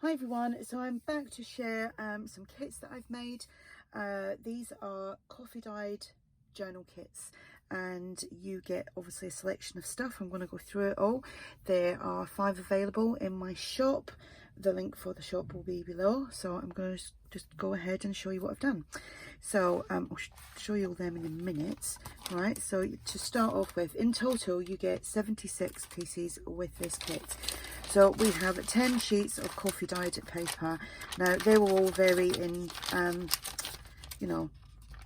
Hi everyone, so I'm back to share some kits that I've made. These are coffee dyed journal kits, and you get obviously a selection of stuff. I'm going to go through it all. There are 5 available in my shop. The link for the shop will be below, so I'm going to just go ahead and show you what I've done. So I'll show you all them in a minute. Right, so to start off with, in total you get 76 pieces with this kit. So we have 10 sheets of coffee dyed paper. Now they will all vary in you know,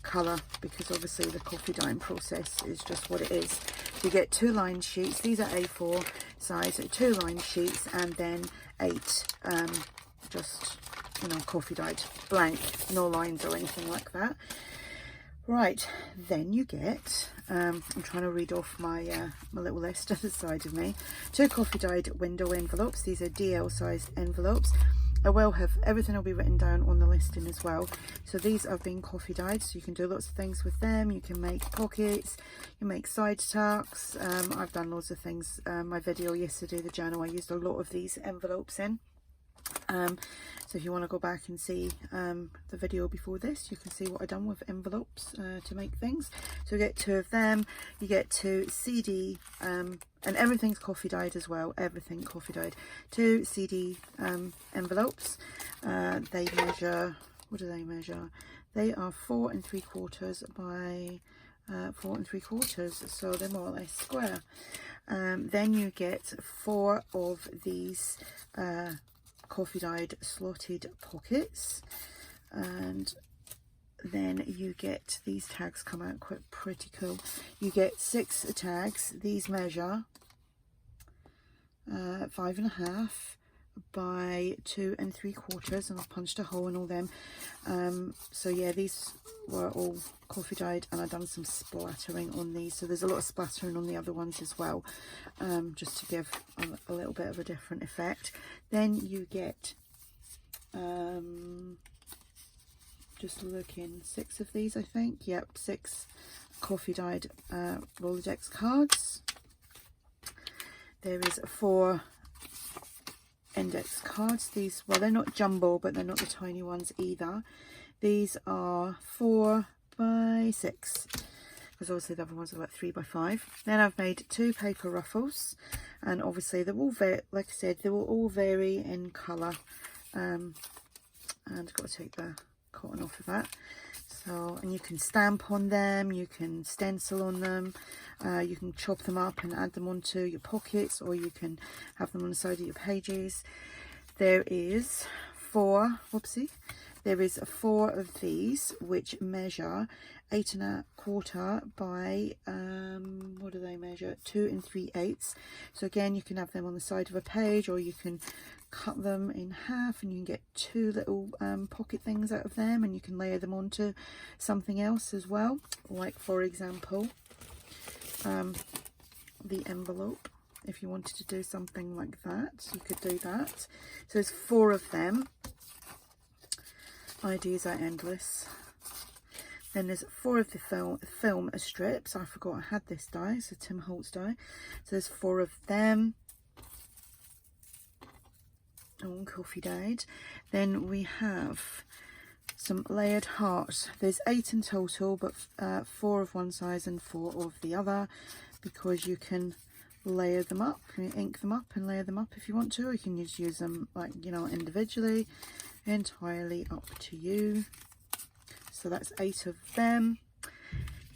colour, because obviously the coffee dyeing process is just what it is. You get 2 lined sheets. These are A4 size, 2 lined sheets, and then 8 just, you know, coffee dyed blank, no lines or anything like that. Right, then you get, I'm trying to read off my my little list at the side of me, 2 coffee dyed window envelopes. These are DL sized envelopes. I will have, everything will be written down on the listing as well. So these have been coffee dyed, so you can do lots of things with them. You can make pockets, you make side tucks. I've done loads of things. My video yesterday, the journal, I used a lot of these envelopes in. So if you want to go back and see the video before this, you can see what I've done with envelopes to make things. So you get 2 of them. You get 2 CD, and everything's coffee dyed as well, everything coffee dyed. 2 CD envelopes. They measure, what do they measure? They are 4 3/4 by 4 3/4, so they're more or less square. Then you get 4 of these coffee dyed slotted pockets, and then you get these tags come out quite pretty cool. You get 6 tags. These measure 5.5 by 2 3/4, and I've punched a hole in all them. So yeah, these were all coffee dyed, and I've done some splattering on these, so there's a lot of splattering on the other ones as well, just to give a little bit of a different effect. Then you get just looking, 6 of these, I think. Yep, 6 coffee dyed Rolodex cards. There is 4 index cards. These, well, they're not jumbo, but they're not the tiny ones either. These are 4 by 6, because obviously the other ones are like 3 by 5. Then I've made 2 paper ruffles, and obviously they will vary, like I said, they will all vary in colour. And I've got to take the cotton off of that. So, and you can stamp on them, you can stencil on them, you can chop them up and add them onto your pockets, or you can have them on the side of your pages. There is 4, whoopsie, there is 4 of these which measure 8 1/4 by what do they measure, 2 3/8. So again, you can have them on the side of a page, or you can cut them in half and you can get 2 little pocket things out of them, and you can layer them onto something else as well, like for example the envelope. If you wanted to do something like that, you could do that. So there's 4 of them. Ideas are endless. Then there's 4 of the film strips. I forgot I had this die, so Tim Holtz die. So there's 4 of them. Oh, coffee dyed. Then we have some layered hearts. There's 8 in total, but 4 of one size and 4 of the other, because you can layer them up, you can ink them up and layer them up if you want to. You can just use them, like, you know, individually. Entirely up to you. So that's 8 of them.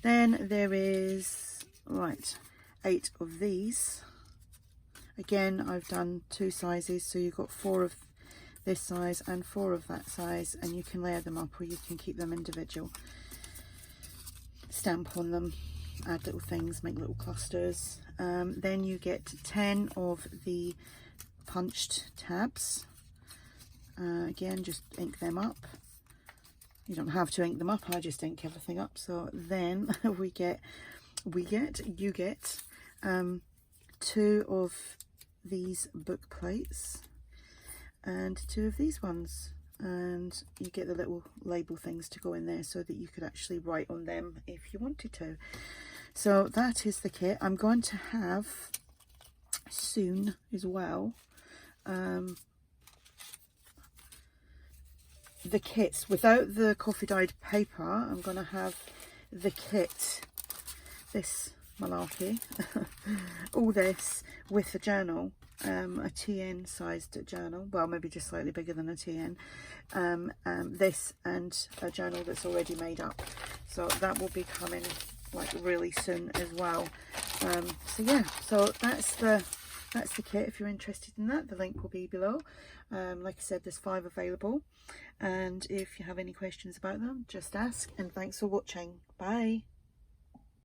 Then there is, right, 8 of these. Again, I've done 2 sizes, so you've got 4 of this size and 4 of that size, and you can layer them up, or you can keep them individual. Stamp on them, add little things, make little clusters. Then you get 10 of the punched tabs. Again, just ink them up. You don't have to ink them up, I just ink everything up. So then you get 2 of these book plates and 2 of these ones, and you get the little label things to go in there so that you could actually write on them if you wanted to. So that is the kit. I'm going to have soon as well the kits without the coffee dyed paper. I'm going to have the kit, this malarkey, all this with the journal, a TN sized journal, well maybe just slightly bigger than a TN, this and a journal that's already made up, so that will be coming like really soon as well. So yeah, so that's the kit. If you're interested in that, the link will be below. Like I said, there's 5 available, and if you have any questions about them, just ask. And thanks for watching. Bye.